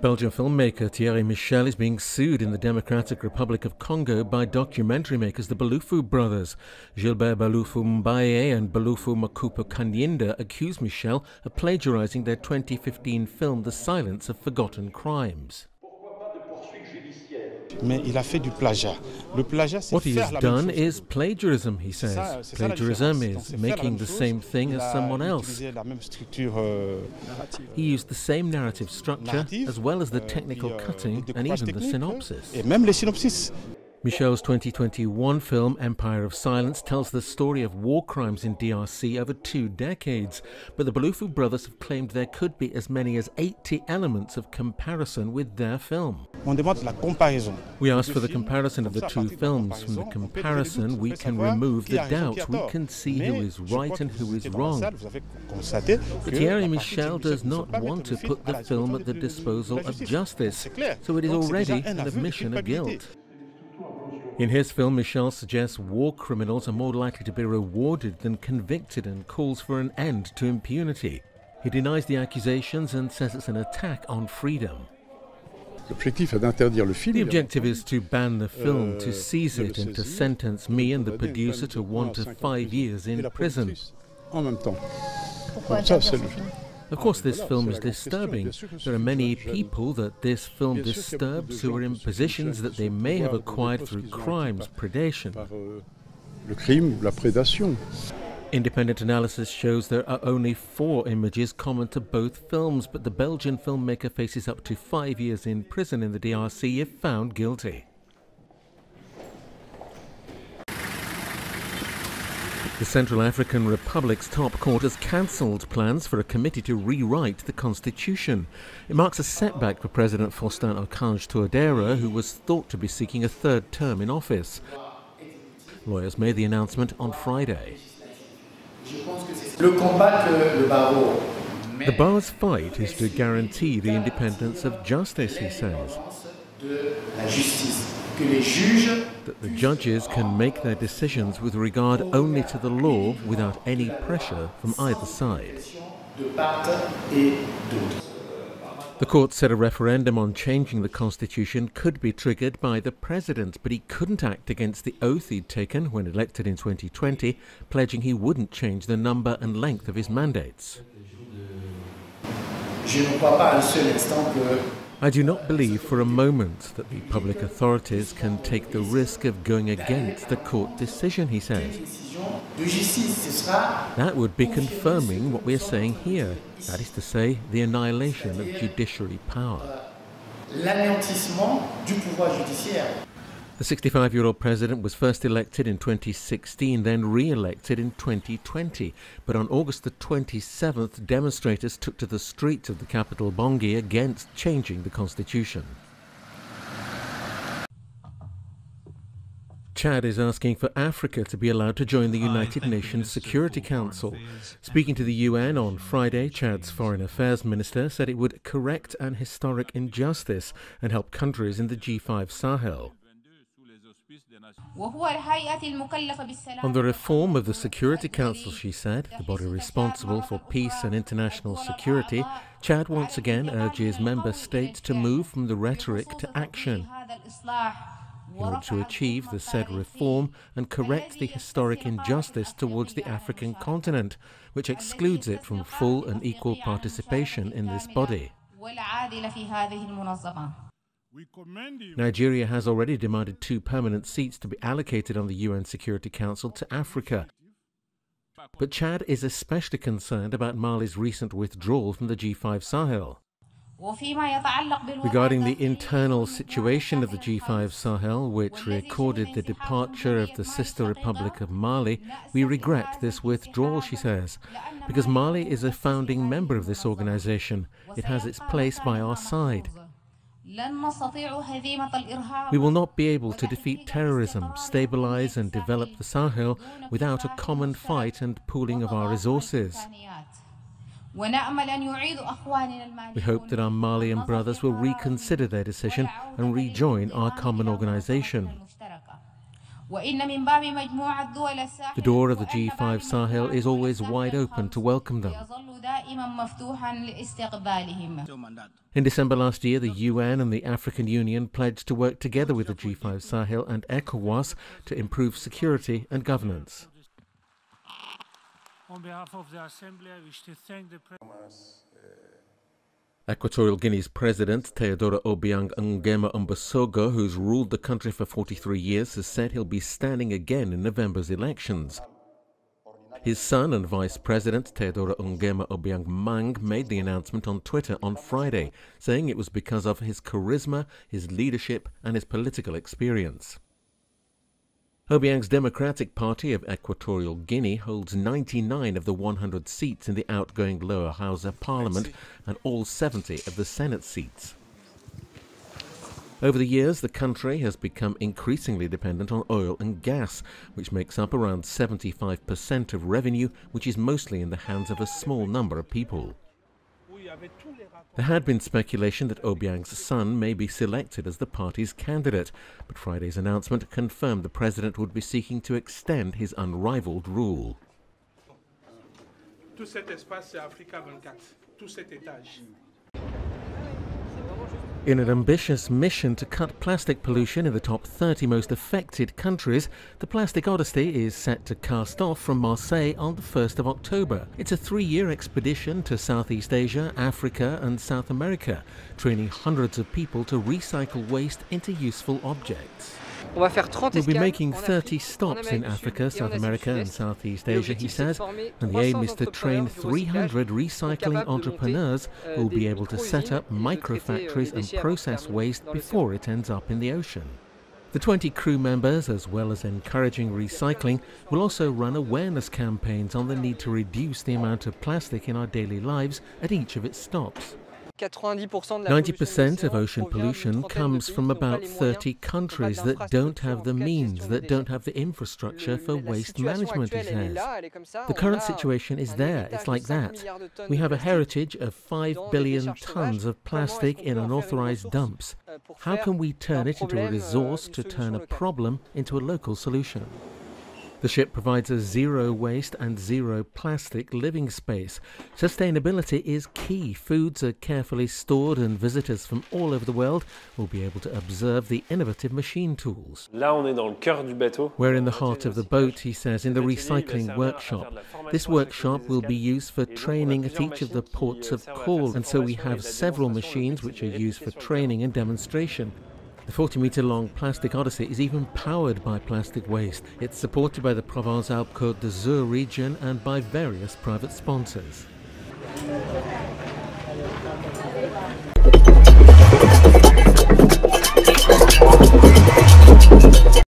Belgian filmmaker Thierry Michel is being sued in the Democratic Republic of Congo by documentary makers the Balufu brothers. Gilbert Balufu Mbaye and Balufu Makupo Kanyinda accuse Michel of plagiarizing their 2015 film The Silence of Forgotten Crimes. What he has done is plagiarism, he says. Plagiarism is making the same thing as someone else. He used the same narrative structure as well as the technical cutting and even the synopsis. Michel's 2021 film Empire of Silence tells the story of war crimes in DRC over 2 decades, but the Balufu brothers have claimed there could be as many as 80 elements of comparison with their film. We asked for the comparison of the 2 films. From the comparison we can remove the doubts, we can see who is right and who is wrong. But Thierry Michel does not want to put the film at the disposal of justice, so it is already an admission of guilt. In his film, Michel suggests war criminals are more likely to be rewarded than convicted and calls for an end to impunity. He denies the accusations and says it's an attack on freedom. The objective is to ban the film, to seize it and to sentence me and the producer to 1 to 5 years in prison. Of course, this film is disturbing. There are many people that this film disturbs who are in positions that they may have acquired through crimes, predation. Independent analysis shows there are only 4 images common to both films, but the Belgian filmmaker faces up to 5 years in prison in the DRC if found guilty. The Central African Republic's top court has cancelled plans for a committee to rewrite the constitution. It marks a setback for President President Touadera, who was thought to be seeking a 3rd term in office. Lawyers made the announcement on Friday. The bar's fight is to guarantee the independence of justice, he says. That the judges can make their decisions with regard only to the law without any pressure from either side. The court said a referendum on changing the constitution could be triggered by the president, but he couldn't act against the oath he'd taken when elected in 2020, pledging he wouldn't change the number and length of his mandates. I do not believe for a moment that the public authorities can take the risk of going against the court decision, he says. That would be confirming what we are saying here, that is to say, the annihilation of judiciary power. The 65-year-old president was first elected in 2016, then re-elected in 2020. But on August the 27th, demonstrators took to the streets of the capital Bangui against changing the constitution. Chad is asking for Africa to be allowed to join the United Nations Security Council. Speaking to the UN on Friday, Chad's Foreign Affairs Minister said it would correct an historic injustice and help countries in the G5 Sahel. On the reform of the Security Council, she said, the body responsible for peace and international security, Chad once again urges member states to move from the rhetoric to action in order to achieve the said reform and correct the historic injustice towards the African continent, which excludes it from full and equal participation in this body. Nigeria has already demanded 2 permanent seats to be allocated on the UN Security Council to Africa. But Chad is especially concerned about Mali's recent withdrawal from the G5 Sahel. Regarding the internal situation of the G5 Sahel, which recorded the departure of the sister Republic of Mali, we regret this withdrawal, she says, because Mali is a founding member of this organization. It has its place by our side. We will not be able to defeat terrorism, stabilize and develop the Sahel without a common fight and pooling of our resources. We hope that our Malian brothers will reconsider their decision and rejoin our common organization. The door of the G5 Sahel is always wide open to welcome them. In December last year, the UN and the African Union pledged to work together with the G5 Sahel and ECOWAS to improve security and governance. On behalf of the Assembly, I wish to thank the President. Equatorial Guinea's President, Teodoro Obiang Nguema Mbasogo, who's ruled the country for 43 years, has said he'll be standing again in November's elections. His son and Vice President, Teodoro Obiang Nguema, made the announcement on Twitter on Friday, saying it was because of his charisma, his leadership and his political experience. Obiang's Democratic Party of Equatorial Guinea holds 99 of the 100 seats in the outgoing lower house of parliament and all 70 of the Senate seats. Over the years, the country has become increasingly dependent on oil and gas, which makes up around 75% of revenue, which is mostly in the hands of a small number of people. There had been speculation that Obiang's son may be selected as the party's candidate, but Friday's announcement confirmed the president would be seeking to extend his unrivaled rule. In an ambitious mission to cut plastic pollution in the top 30 most affected countries, the Plastic Odyssey is set to cast off from Marseille on the 1st of October. It's a 3-year expedition to Southeast Asia, Africa and South America, training hundreds of people to recycle waste into useful objects. We'll be making 30 stops in Africa, South America and Southeast Asia, he says, and the aim is to train 300 recycling entrepreneurs who will be able to set up micro-factories and process waste before it ends up in the ocean. The 20 crew members, as well as encouraging recycling, will also run awareness campaigns on the need to reduce the amount of plastic in our daily lives at each of its stops. 90% of ocean pollution comes from about 30 countries that don't have the means, that don't have the infrastructure for waste management, he says. The current situation is there, it's like that. We have a heritage of 5 billion tons of plastic in unauthorized dumps. How can we turn it into a resource to turn a problem into a local solution? The ship provides a zero waste and zero plastic living space. Sustainability is key. Foods are carefully stored and visitors from all over the world will be able to observe the innovative machine tools. We're in the heart of the boat, he says, in the recycling workshop. This workshop will be used for training at each of the ports of call, and so we have several machines which are used for training and demonstration. The 40-metre-long Plastic Odyssey is even powered by plastic waste. It's supported by the Provence-Alpes-Côte d'Azur region and by various private sponsors.